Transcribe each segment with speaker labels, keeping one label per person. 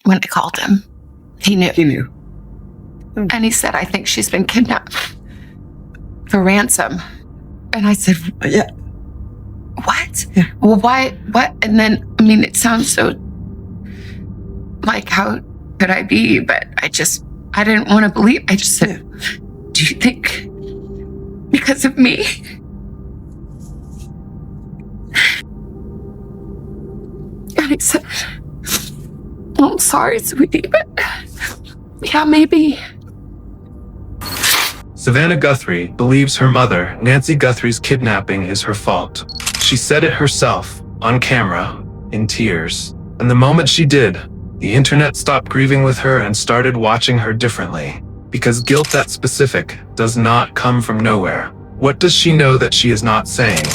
Speaker 1: when I called him. He knew.
Speaker 2: He knew.
Speaker 1: And he said, I think she's been kidnapped for ransom. And I said,
Speaker 2: Yeah.
Speaker 1: what?
Speaker 2: Yeah.
Speaker 1: Well, why? What? And then, I mean, it sounds so like, how could I be? But I didn't want to believe. I just said, do you think because of me? And he said, I'm sorry, sweetie, but yeah, maybe.
Speaker 3: Savannah Guthrie believes her mother, Nancy Guthrie's kidnapping is her fault. She said it herself, on camera, in tears. And the moment she did, the internet stopped grieving with her and started watching her differently. Because guilt that specific does not come from nowhere. What does she know that she is not saying?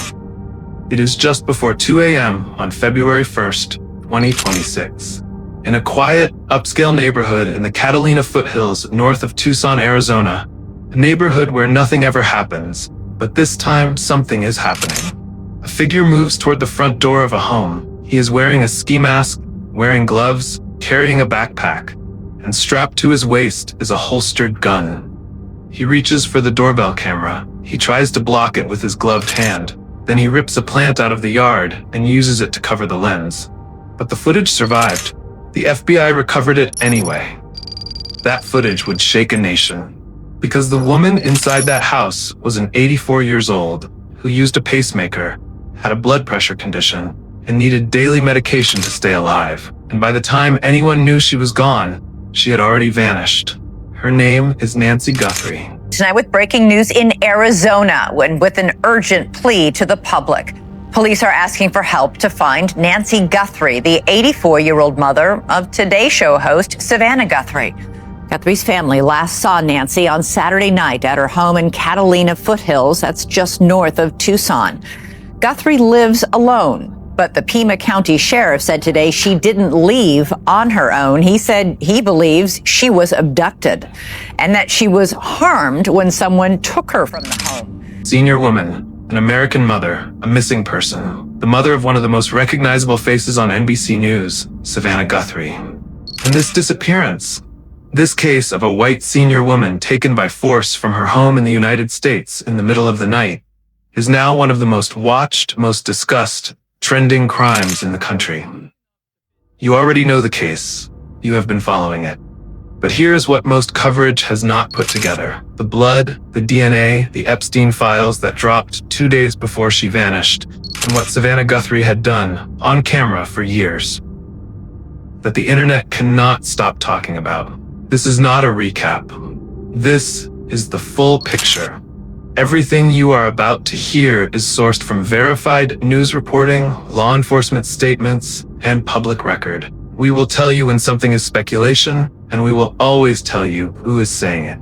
Speaker 3: It is just before 2 a.m. on February 1st, 2026. In a quiet, upscale neighborhood in the Catalina foothills north of Tucson, Arizona, a neighborhood where nothing ever happens, but this time something is happening. A figure moves toward the front door of a home. He is wearing a ski mask, wearing gloves, carrying a backpack, and strapped to his waist is a holstered gun. He reaches for the doorbell camera. He tries to block it with his gloved hand. Then he rips a plant out of the yard and uses it to cover the lens. But the footage survived. The FBI recovered it anyway. That footage would shake a nation. Because the woman inside that house was an 84 years old who used a pacemaker, had a blood pressure condition, and needed daily medication to stay alive. And by the time anyone knew she was gone, she had already vanished. Her name is Nancy Guthrie.
Speaker 4: Tonight with breaking news in Arizona, with an urgent plea to the public. Police are asking for help to find Nancy Guthrie, the 84-year-old mother of Today Show host Savannah Guthrie. Guthrie's family last saw Nancy on Saturday night at her home in Catalina foothills, that's just north of Tucson. Guthrie lives alone, but the Pima County Sheriff said today she didn't leave on her own. He said he believes she was abducted and that she was harmed when someone took her from the home.
Speaker 3: Senior woman, an American mother, a missing person, the mother of one of the most recognizable faces on NBC News, Savannah Guthrie. And this disappearance, this case of a white senior woman taken by force from her home in the United States in the middle of the night, is now one of the most watched, most discussed, trending crimes in the country. You already know the case. You have been following it. But here's what most coverage has not put together. The blood, the DNA, the Epstein files that dropped 2 days before she vanished, and what Savannah Guthrie had done on camera for years. That the internet cannot stop talking about. This is not a recap. This is the full picture. Everything you are about to hear is sourced from verified news reporting, law enforcement statements, and public record. We will tell you when something is speculation, and we will always tell you who is saying it.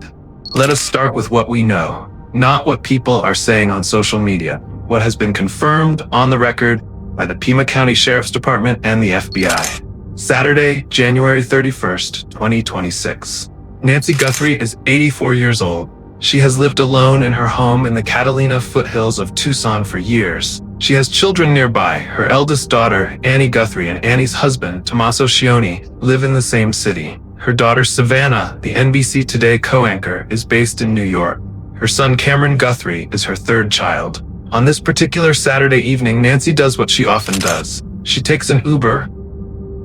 Speaker 3: Let us start with what we know, not what people are saying on social media, what has been confirmed on the record by the Pima County Sheriff's Department and the FBI. Saturday, January 31st, 2026. Nancy Guthrie is 84 years old. She has lived alone in her home in the Catalina foothills of Tucson for years. She has children nearby. Her eldest daughter, Annie Guthrie, and Annie's husband, Tommaso Scioni, live in the same city. Her daughter, Savannah, the NBC Today co-anchor, is based in New York. Her son, Cameron Guthrie, is her third child. On this particular Saturday evening, Nancy does what she often does. She takes an Uber,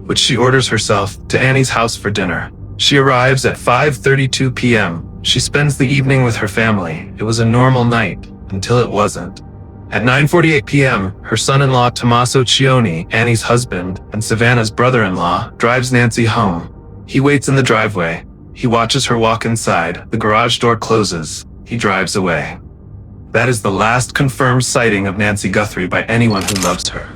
Speaker 3: which she orders herself, to Annie's house for dinner. She arrives at 5:32 p.m. She spends the evening with her family. It was a normal night, until it wasn't. At 9:48 p.m., her son-in-law Tommaso Scioni, Annie's husband, and Savannah's brother-in-law, drives Nancy home. He waits in the driveway. He watches her walk inside. The garage door closes. He drives away. That is the last confirmed sighting of Nancy Guthrie by anyone who loves her.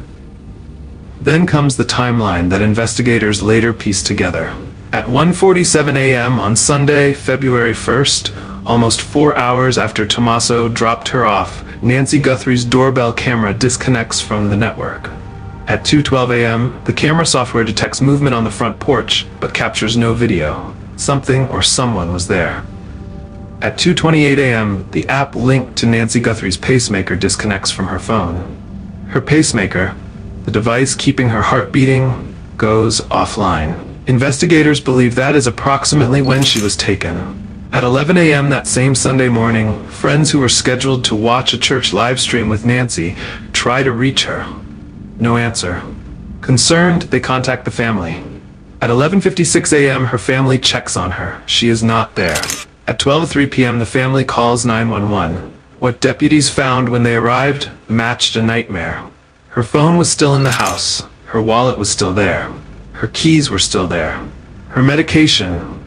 Speaker 3: Then comes the timeline that investigators later pieced together. At 1:47 a.m. on Sunday, February 1st, almost 4 hours after Tommaso dropped her off, Nancy Guthrie's doorbell camera disconnects from the network. At 2:12 a.m., the camera software detects movement on the front porch, but captures no video. Something or someone was there. At 2:28 a.m., the app linked to Nancy Guthrie's pacemaker disconnects from her phone. Her pacemaker, the device keeping her heart beating, goes offline. Investigators believe that is approximately when she was taken. At 11 a.m. that same Sunday morning, friends who were scheduled to watch a church live stream with Nancy try to reach her. No answer. Concerned, they contact the family. At 11:56 a.m., her family checks on her. She is not there. At 12:03 p.m., the family calls 911. What deputies found when they arrived matched a nightmare. Her phone was still in the house. Her wallet was still there. Her keys were still there. Her medication,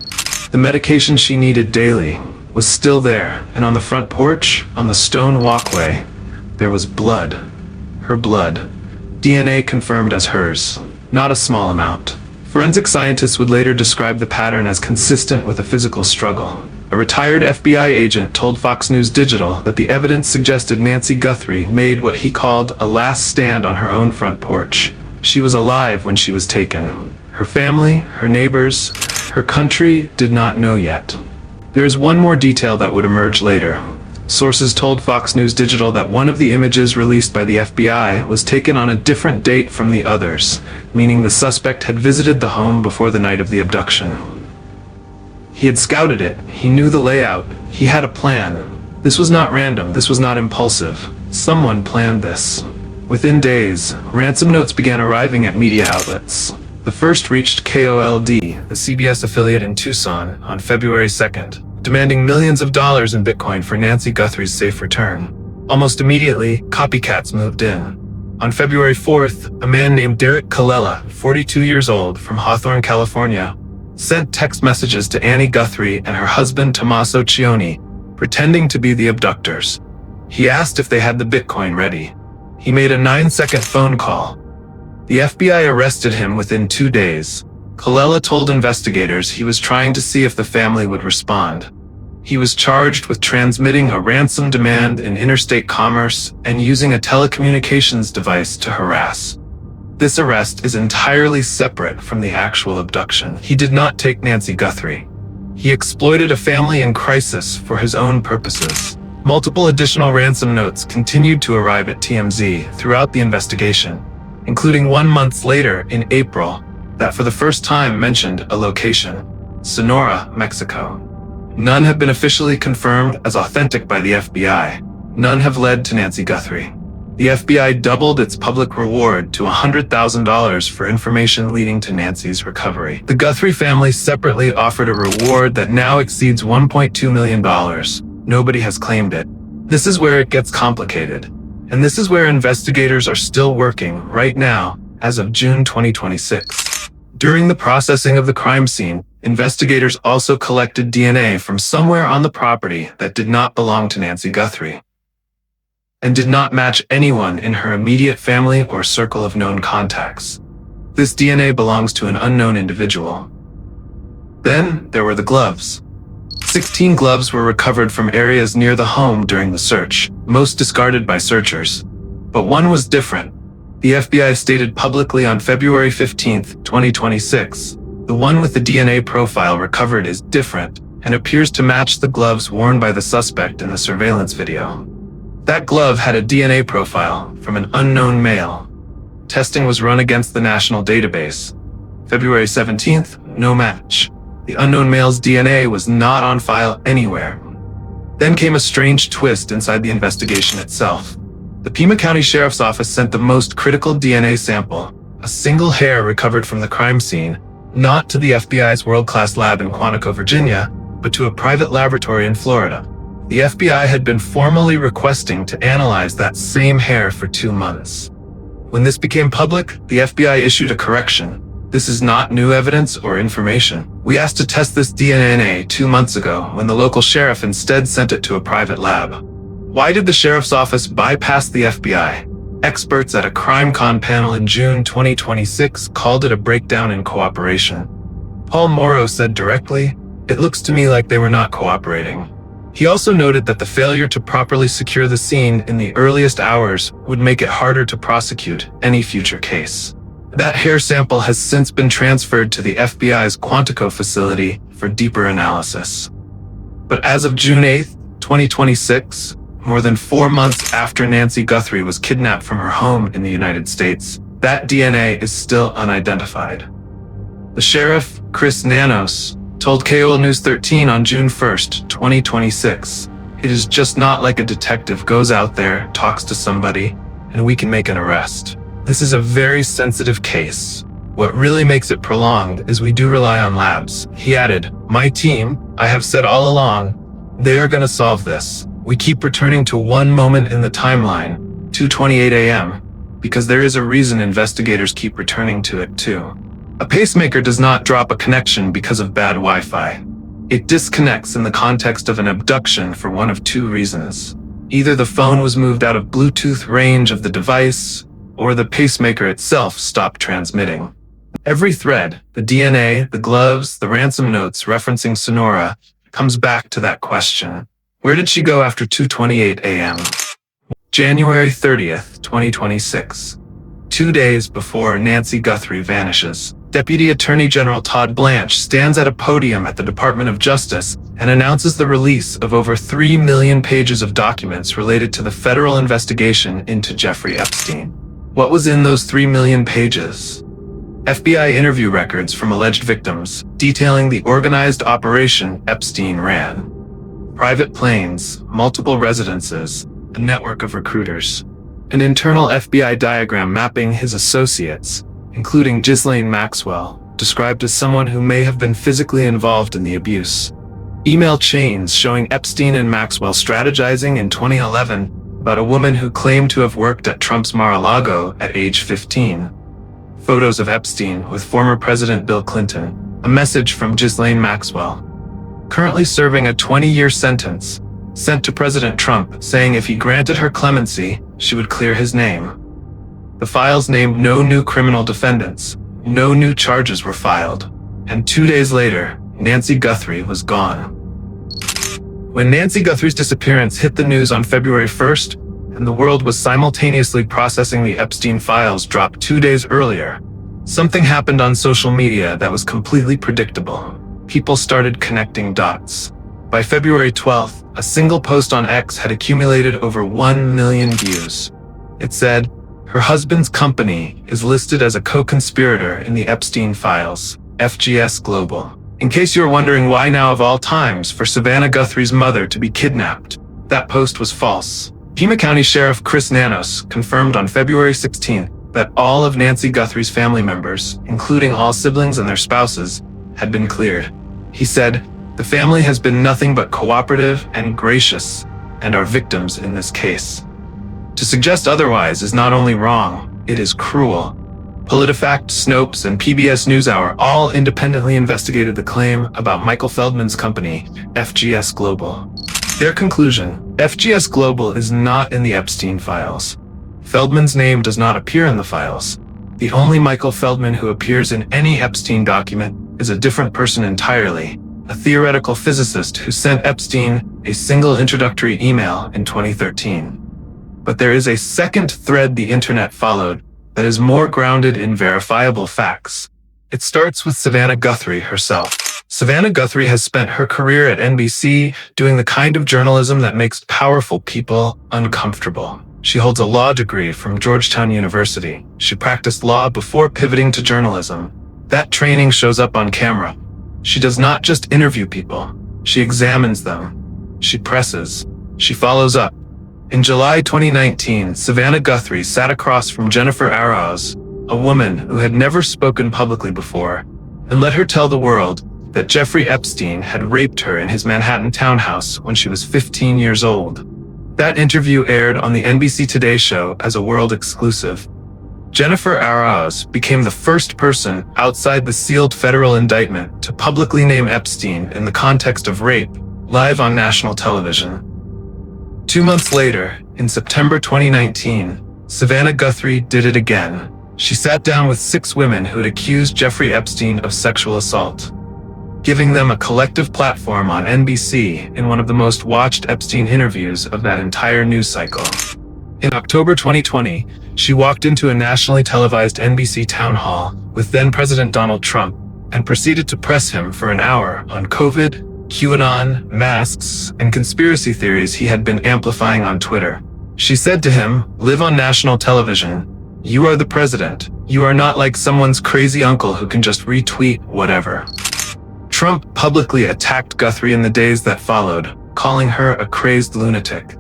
Speaker 3: the medication she needed daily, was still there. And on the front porch, on the stone walkway, there was blood. Her blood. DNA confirmed as hers. Not a small amount. Forensic scientists would later describe the pattern as consistent with a physical struggle. A retired FBI agent told Fox News Digital that the evidence suggested Nancy Guthrie made what he called a last stand on her own front porch. She was alive when she was taken. Her family, her neighbors, her country did not know yet. There is one more detail that would emerge later. Sources told Fox News Digital that one of the images released by the FBI was taken on a different date from the others, meaning the suspect had visited the home before the night of the abduction. He had scouted it. He knew the layout. He had a plan. This was not random. This was not impulsive. Someone planned this. Within days, ransom notes began arriving at media outlets. The first reached KOLD, the CBS affiliate in Tucson, on February 2nd, demanding millions of dollars in Bitcoin for Nancy Guthrie's safe return. Almost immediately, copycats moved in. On February 4th, a man named Derek Colella, 42 years old, from Hawthorne, California, sent text messages to Annie Guthrie and her husband Tommaso Cioni, pretending to be the abductors. He asked if they had the Bitcoin ready. He made a 9-second phone call. The FBI arrested him within 2 days. Colella told investigators he was trying to see if the family would respond. He was charged with transmitting a ransom demand in interstate commerce and using a telecommunications device to harass. This arrest is entirely separate from the actual abduction. He did not take Nancy Guthrie. He exploited a family in crisis for his own purposes. Multiple additional ransom notes continued to arrive at TMZ throughout the investigation, including 1 month later in April that for the first time mentioned a location, Sonora, Mexico. None have been officially confirmed as authentic by the FBI. None have led to Nancy Guthrie. The FBI doubled its public reward to $100,000 for information leading to Nancy's recovery. The Guthrie family separately offered a reward that now exceeds $1.2 million. Nobody has claimed it. This is where it gets complicated. And this is where investigators are still working right now, as of June 2026. During the processing of the crime scene, investigators also collected DNA from somewhere on the property that did not belong to Nancy Guthrie and did not match anyone in her immediate family or circle of known contacts. This DNA belongs to an unknown individual. Then there were the gloves. 16 gloves were recovered from areas near the home during the search, most discarded by searchers. But one was different. The FBI stated publicly on February 15, 2026, the one with the DNA profile recovered is different and appears to match the gloves worn by the suspect in the surveillance video. That glove had a DNA profile from an unknown male. Testing was run against the national database. February 17th, no match. The unknown male's DNA was not on file anywhere. Then came a strange twist inside the investigation itself. The Pima County Sheriff's Office sent the most critical DNA sample, a single hair recovered from the crime scene, not to the FBI's world-class lab in Quantico, Virginia, but to a private laboratory in Florida. The FBI had been formally requesting to analyze that same hair for 2 months. When this became public, the FBI issued a correction. This is not new evidence or information. We asked to test this DNA 2 months ago when the local sheriff instead sent it to a private lab. Why did the sheriff's office bypass the FBI? Experts at a CrimeCon panel in June 2026 called it a breakdown in cooperation. Paul Morrow said directly, "It looks to me like they were not cooperating." He also noted that the failure to properly secure the scene in the earliest hours would make it harder to prosecute any future case. That hair sample has since been transferred to the FBI's Quantico facility for deeper analysis. But as of June 8, 2026, more than 4 months after Nancy Guthrie was kidnapped from her home in the United States, that DNA is still unidentified. The sheriff, Chris Nanos, told KOL News 13 on June 1st, 2026, "It is just not like a detective goes out there, talks to somebody, and we can make an arrest. This is a very sensitive case. What really makes it prolonged is we do rely on labs." He added, "My team, I have said all along, they are going to solve this. We keep returning to one moment in the timeline, 2:28 a.m., because there is a reason investigators keep returning to it too. A pacemaker does not drop a connection because of bad Wi-Fi. It disconnects in the context of an abduction for one of two reasons. Either the phone was moved out of Bluetooth range of the device, or the pacemaker itself stopped transmitting." Every thread, the DNA, the gloves, the ransom notes referencing Sonora, comes back to that question. Where did she go after 2:28 a.m.? January 30th, 2026. 2 days before Nancy Guthrie vanishes, Deputy Attorney General Todd Blanche stands at a podium at the Department of Justice and announces the release of over 3 million pages of documents related to the federal investigation into Jeffrey Epstein. What was in those 3 million pages? FBI interview records from alleged victims detailing the organized operation Epstein ran. Private planes, multiple residences, a network of recruiters. An internal FBI diagram mapping his associates, including Ghislaine Maxwell, described as someone who may have been physically involved in the abuse. Email chains showing Epstein and Maxwell strategizing in 2011 about a woman who claimed to have worked at Trump's Mar-a-Lago at age 15. Photos of Epstein with former President Bill Clinton, a message from Ghislaine Maxwell, currently serving a 20-year sentence, sent to President Trump saying if he granted her clemency, she would clear his name. The files named no new criminal defendants, no new charges were filed, and 2 days later, Nancy Guthrie was gone. When Nancy Guthrie's disappearance hit the news on February 1st, and the world was simultaneously processing the Epstein files dropped 2 days earlier, something happened on social media that was completely predictable. People started connecting dots. By February 12th, a single post on X had accumulated over 1 million views. It said, "Her husband's company is listed as a co-conspirator in the Epstein files, FGS Global." In case you're wondering why now of all times for Savannah Guthrie's mother to be kidnapped, that post was false. Pima County Sheriff Chris Nanos confirmed on February 16th that all of Nancy Guthrie's family members, including all siblings and their spouses, had been cleared. He said, "The family has been nothing but cooperative and gracious, and are victims in this case." To suggest otherwise is not only wrong, it is cruel. PolitiFact, Snopes, and PBS NewsHour all independently investigated the claim about Michael Feldman's company, FGS Global. Their conclusion, FGS Global is not in the Epstein files. Feldman's name does not appear in the files. The only Michael Feldman who appears in any Epstein document is a different person entirely, a theoretical physicist who sent Epstein a single introductory email in 2013. But there is a second thread the internet followed that is more grounded in verifiable facts. It starts with Savannah Guthrie herself. Savannah Guthrie has spent her career at NBC doing the kind of journalism that makes powerful people uncomfortable. She holds a law degree from Georgetown University. She practiced law before pivoting to journalism. That training shows up on camera. She does not just interview people. She examines them. She presses. She follows up. In July 2019, Savannah Guthrie sat across from Jennifer Arauz, a woman who had never spoken publicly before, and let her tell the world that Jeffrey Epstein had raped her in his Manhattan townhouse when she was 15 years old. That interview aired on the NBC Today show as a world exclusive. Jennifer Arauz became the first person outside the sealed federal indictment to publicly name Epstein in the context of rape, live on national television. 2 months later, in September 2019, Savannah Guthrie did it again. She sat down with 6 women who had accused Jeffrey Epstein of sexual assault, giving them a collective platform on NBC in one of the most watched Epstein interviews of that entire news cycle. In October 2020, she walked into a nationally televised NBC town hall with then-President Donald Trump and proceeded to press him for an hour on COVID, QAnon, masks, and conspiracy theories he had been amplifying on Twitter. She said to him, "Live on national television. You are the president. You are not like someone's crazy uncle who can just retweet whatever. Trump publicly attacked Guthrie in the days that followed, calling her a crazed lunatic.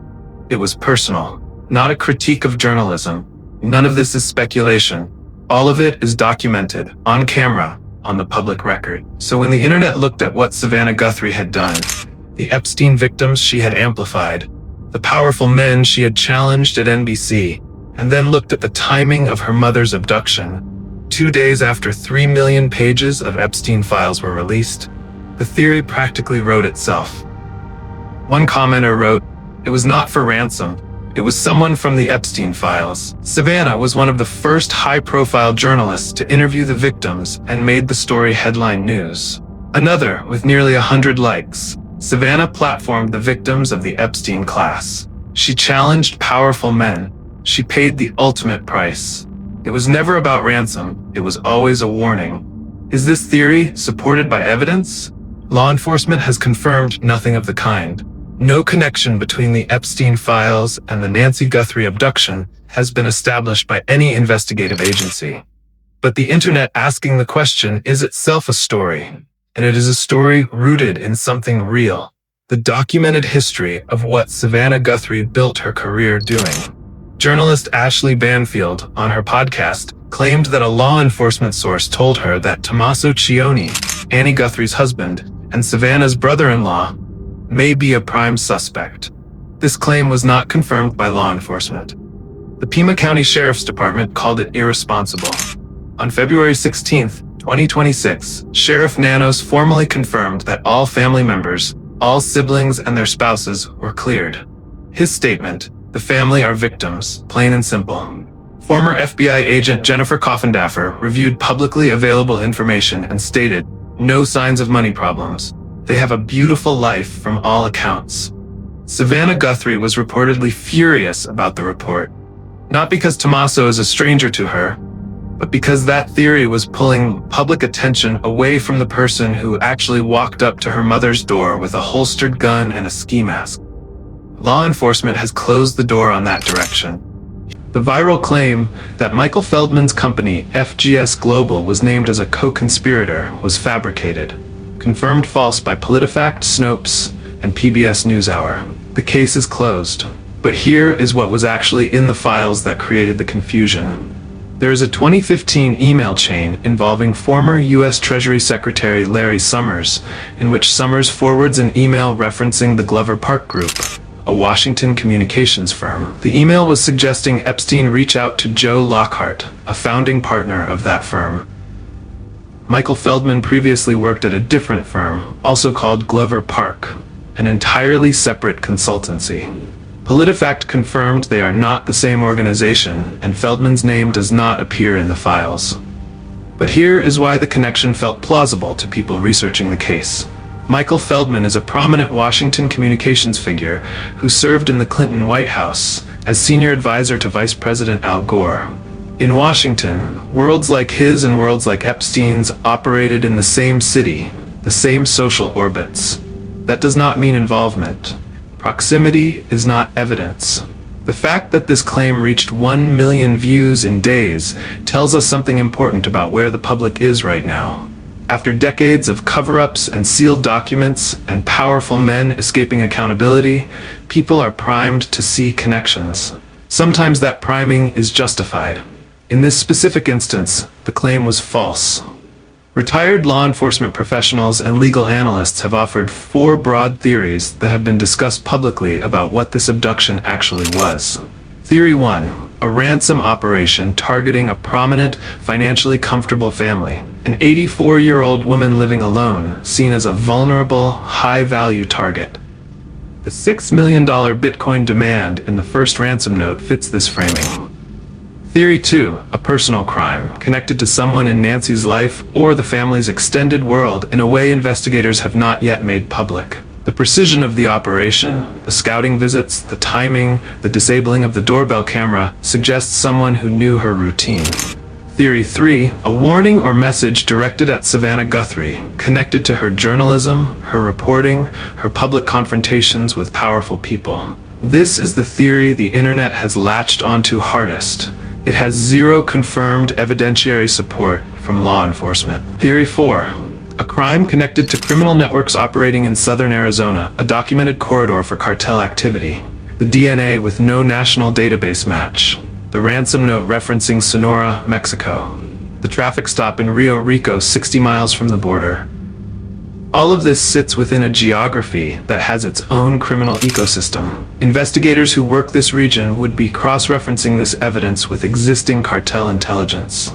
Speaker 3: It was personal, not a critique of journalism. None of this is speculation. All of it is documented, on camera, on the public record. So when the internet looked at what Savannah Guthrie had done, the Epstein victims she had amplified, the powerful men she had challenged at NBC, and then looked at the timing of her mother's abduction, 2 days after 3 million pages of Epstein files were released, the theory practically wrote itself. One commenter wrote, "It was not for ransom. It was someone from the Epstein files." Savannah was one of the first high-profile journalists to interview the victims and made the story headline news. Another, with nearly 100 likes, Savannah platformed the victims of the Epstein class. She challenged powerful men. She paid the ultimate price. It was never about ransom. It was always a warning. Is this theory supported by evidence? Law enforcement has confirmed nothing of the kind. No connection between the Epstein files and the Nancy Guthrie abduction has been established by any investigative agency. But the internet asking the question is itself a story, and it is a story rooted in something real, the documented history of what Savannah Guthrie built her career doing. Journalist Ashley Banfield, on her podcast, claimed that a law enforcement source told her that Tommaso Cioni, Annie Guthrie's husband, and Savannah's brother-in-law, may be a prime suspect. This claim was not confirmed by law enforcement. The Pima County Sheriff's Department called it irresponsible. On February 16, 2026, Sheriff Nanos formally confirmed that all family members, all siblings and their spouses were cleared. His statement, "The family are victims, plain and simple." Former FBI agent Jennifer Coffindaffer reviewed publicly available information and stated, "No signs of money problems. They have a beautiful life from all accounts." Savannah Guthrie was reportedly furious about the report, not because Tommaso is a stranger to her, but because that theory was pulling public attention away from the person who actually walked up to her mother's door with a holstered gun and a ski mask. Law enforcement has closed the door on that direction. The viral claim that Michael Feldman's company, FGS Global, was named as a co-conspirator was fabricated, confirmed false by PolitiFact, Snopes, and PBS NewsHour. The case is closed, but here is what was actually in the files that created the confusion. There is a 2015 email chain involving former U.S. Treasury Secretary Larry Summers, in which Summers forwards an email referencing the Glover Park Group, a Washington communications firm. The email was suggesting Epstein reach out to Joe Lockhart, a founding partner of that firm. Michael Feldman previously worked at a different firm, also called Glover Park, an entirely separate consultancy. PolitiFact confirmed they are not the same organization, and Feldman's name does not appear in the files. But here is why the connection felt plausible to people researching the case. Michael Feldman is a prominent Washington communications figure who served in the Clinton White House as senior advisor to Vice President Al Gore. In Washington, worlds like his and worlds like Epstein's operated in the same city, the same social orbits. That does not mean involvement. Proximity is not evidence. The fact that this claim reached 1 million views in days tells us something important about where the public is right now. After decades of cover-ups and sealed documents and powerful men escaping accountability, people are primed to see connections. Sometimes that priming is justified. In this specific instance, the claim was false. Retired law enforcement professionals and legal analysts have offered 4 broad theories that have been discussed publicly about what this abduction actually was. Theory 1, a ransom operation targeting a prominent, financially comfortable family. An 84-year-old woman living alone, seen as a vulnerable, high-value target. The $6 million Bitcoin demand in the first ransom note fits this framing. Theory 2, a personal crime, connected to someone in Nancy's life or the family's extended world in a way investigators have not yet made public. The precision of the operation, the scouting visits, the timing, the disabling of the doorbell camera suggests someone who knew her routine. Theory 3, a warning or message directed at Savannah Guthrie, connected to her journalism, her reporting, her public confrontations with powerful people. This is the theory the internet has latched onto hardest. It has zero confirmed evidentiary support from law enforcement. Theory 4. A crime connected to criminal networks operating in southern Arizona, a documented corridor for cartel activity. The DNA with no national database match. The ransom note referencing Sonora, Mexico. The traffic stop in Rio Rico, 60 miles from the border. All of this sits within a geography that has its own criminal ecosystem. Investigators who work this region would be cross-referencing this evidence with existing cartel intelligence.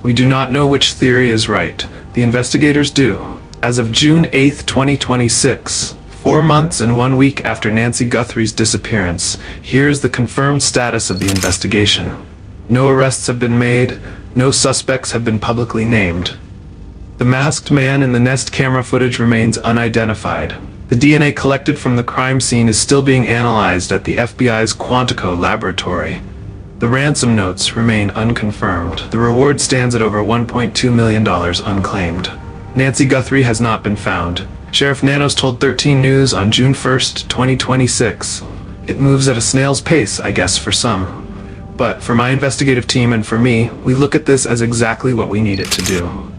Speaker 3: We do not know which theory is right. The investigators do. As of June 8, 2026, 4 months and 1 week after Nancy Guthrie's disappearance, here's the confirmed status of the investigation. No arrests have been made, no suspects have been publicly named. The masked man in the Nest camera footage remains unidentified. The DNA collected from the crime scene is still being analyzed at the FBI's Quantico laboratory. The ransom notes remain unconfirmed. The reward stands at over $1.2 million unclaimed. Nancy Guthrie has not been found. Sheriff Nanos told 13 News on June 1st, 2026. It moves at a snail's pace, I guess, for some. But for my investigative team and for me, we look at this as exactly what we need it to do.